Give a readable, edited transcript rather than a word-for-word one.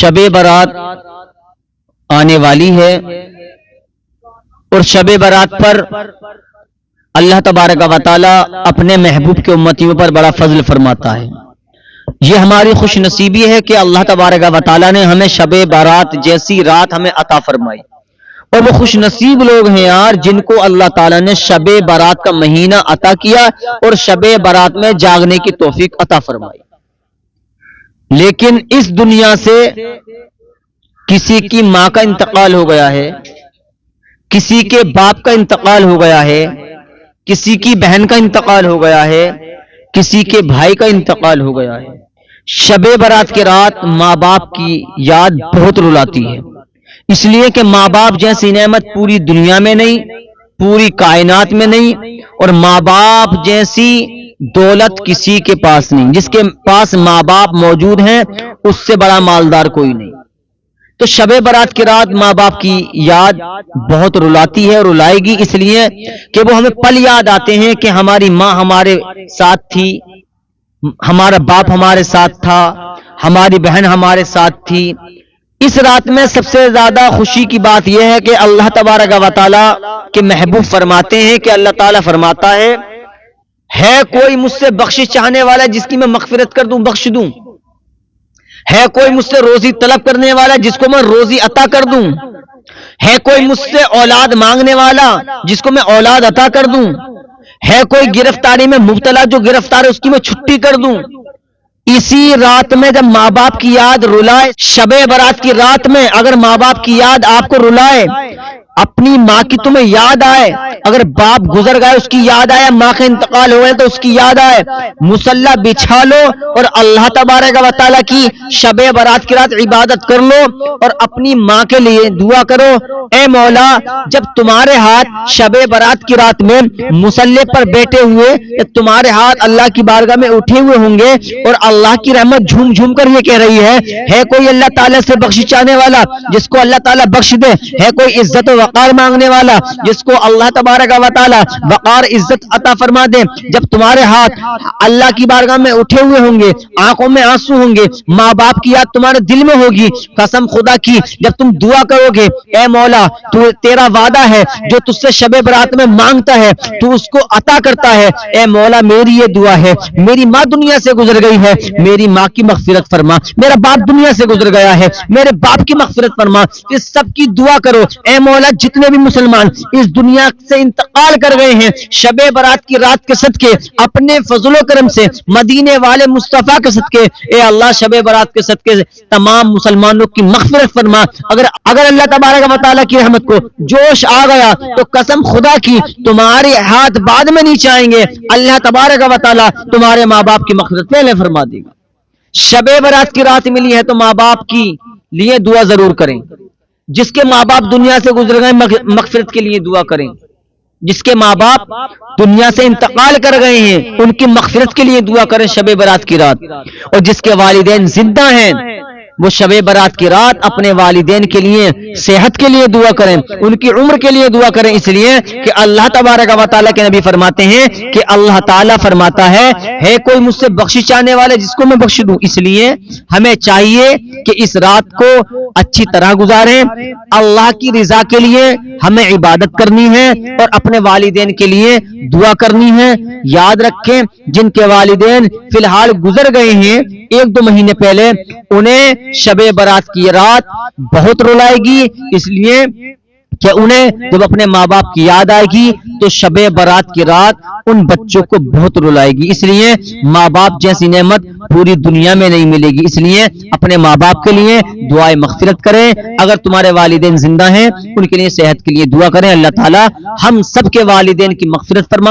شب برات آنے والی ہے اور شب برات پر اللہ تبارک و تعالی اپنے محبوب کے امتیوں پر بڑا فضل فرماتا ہے۔ یہ ہماری خوش نصیبی ہے کہ اللہ تبارک و تعالی نے ہمیں شب برات جیسی رات ہمیں عطا فرمائی، اور وہ خوش نصیب لوگ ہیں یار جن کو اللہ تعالیٰ نے شب برات کا مہینہ عطا کیا اور شب برات میں جاگنے کی توفیق عطا فرمائی۔ لیکن اس دنیا سے کسی کی ماں کا انتقال ہو گیا ہے، کسی کے باپ کا انتقال ہو گیا ہے، کسی کی بہن کا انتقال ہو گیا ہے، کسی کے بھائی کا انتقال ہو گیا ہے۔ شب برات کی رات ماں باپ کی یاد بہت رلاتی ہے، اس لیے کہ ماں باپ جیسی نعمت پوری دنیا میں نہیں، پوری کائنات میں نہیں، اور ماں باپ جیسی دولت کسی کے پاس نہیں۔ جس کے پاس ماں باپ موجود ہیں اس سے بڑا مالدار کوئی نہیں۔ تو شب برات کی رات ماں باپ کی یاد بہت رلاتی ہے اور رلائے گی، اس لیے کہ وہ ہمیں پل یاد آتے ہیں کہ ہماری ماں ہمارے ساتھ تھی، ہمارا باپ ہمارے ساتھ تھا، ہماری بہن ہمارے ساتھ تھی۔ اس رات میں سب سے زیادہ خوشی کی بات یہ ہے کہ اللہ تبارک و تعالی کے محبوب فرماتے ہیں کہ اللہ تعالیٰ فرماتا ہے کوئی مجھ سے بخشش چاہنے والا جس کی میں مغفرت کر دوں، بخش دوں؟ ہے کوئی مجھ سے روزی طلب کرنے والا جس کو میں روزی عطا کر دوں؟ ہے کوئی مجھ سے اولاد مانگنے والا جس کو میں اولاد عطا کر دوں؟ ہے کوئی گرفتاری میں مبتلا جو گرفتار ہے اس کی میں چھٹی کر دوں؟ اسی رات میں جب ماں باپ کی یاد رلائے، شب برات کی رات میں اگر ماں باپ کی یاد آپ کو رلائے، اپنی ماں کی تمہیں یاد آئے، اگر باپ گزر گئے اس کی یاد آئے، ماں کا انتقال ہوئے تو اس کی یاد آئے، مصلی بچھا لو اور اللہ تبارک و تعالیٰ کی شب برات کی رات عبادت کر لو اور اپنی ماں کے لیے دعا کرو، اے مولا جب تمہارے ہاتھ شب برات کی رات میں مصلی پر بیٹھے ہوئے یا تمہارے ہاتھ اللہ کی بارگاہ میں اٹھے ہوئے ہوں گے اور اللہ کی رحمت جھوم جھوم کر یہ کہہ رہی ہے کوئی اللہ تعالیٰ سے بخشش چاہنے والا جس کو اللہ تعالیٰ بخش دے، ہے کوئی عزت و وقار مانگنے والا جس کو اللہ تبارک و تعالی وقار عزت عطا فرما دے، جب تمہارے ہاتھ اللہ کی بارگاہ میں اٹھے ہوئے ہوں گے، آنکھوں میں آنسو ہوں گے، ماں باپ کی یاد تمہارے دل میں ہوگی، قسم خدا کی جب تم دعا کرو گے اے مولا تیرا وعدہ ہے جو تجھ سے شب برات میں مانگتا ہے تو اس کو عطا کرتا ہے، اے مولا میری یہ دعا ہے، میری ماں دنیا سے گزر گئی ہے، میری ماں کی مغفرت فرما، میرا باپ دنیا سے گزر گیا ہے، میرے باپ کی مغفرت فرما، اس سب کی دعا کرو، اے مولا جتنے بھی مسلمان اس دنیا سے انتقال کر گئے ہیں شب برات کی رات کے صدقے اپنے فضل و کرم سے مدینے والے مصطفیٰ کے صدقے اے اللہ شب برات کے صدقے تمام مسلمانوں کی مغفرت فرما۔ اگر اللہ تبارک و تعالیٰ کی رحمت کو جوش آ گیا تو قسم خدا کی تمہارے ہاتھ بعد میں نہیں چاہیں گے، اللہ تبارک و تعالیٰ تمہارے ماں باپ کی مغفرت پہلے فرما دے گا۔ شب برات کی رات ملی ہے تو ماں باپ کی لیے دعا ضرور کریں، جس کے ماں باپ دنیا سے گزر گئے مغفرت کے لیے دعا کریں، جس کے ماں باپ دنیا سے انتقال کر گئے ہیں ان کی مغفرت کے لیے دعا کریں شب برات کی رات، اور جس کے والدین زندہ ہیں وہ شب برات کی رات اپنے والدین کے لیے صحت کے لیے دعا کریں، ان کی عمر کے لیے دعا کریں، اس لیے کہ اللہ تبارک و تعالیٰ کے نبی فرماتے ہیں کہ اللہ تعالیٰ فرماتا ہے کوئی مجھ سے بخشش چاہنے والا جس کو میں بخش دوں۔ اس لیے ہمیں چاہیے کہ اس رات کو اچھی طرح گزاریں، اللہ کی رضا کے لیے ہمیں عبادت کرنی ہے اور اپنے والدین کے لیے دعا کرنی ہے۔ یاد رکھیں جن کے والدین فی الحال گزر گئے ہیں 1-2 مہینے پہلے، انہیں شب برات کی رات بہت رلائے گی، اس لیے کہ انہیں جب اپنے ماں باپ کی یاد آئے گی تو شب برات کی رات ان بچوں کو بہت رلائے گی، اس لیے ماں باپ جیسی نعمت پوری دنیا میں نہیں ملے گی، اس لیے اپنے ماں باپ کے لیے دعائے مغفرت کریں، اگر تمہارے والدین زندہ ہیں ان کے لیے صحت کے لیے دعا کریں، اللہ تعالی ہم سب کے والدین کی مغفرت فرمائے۔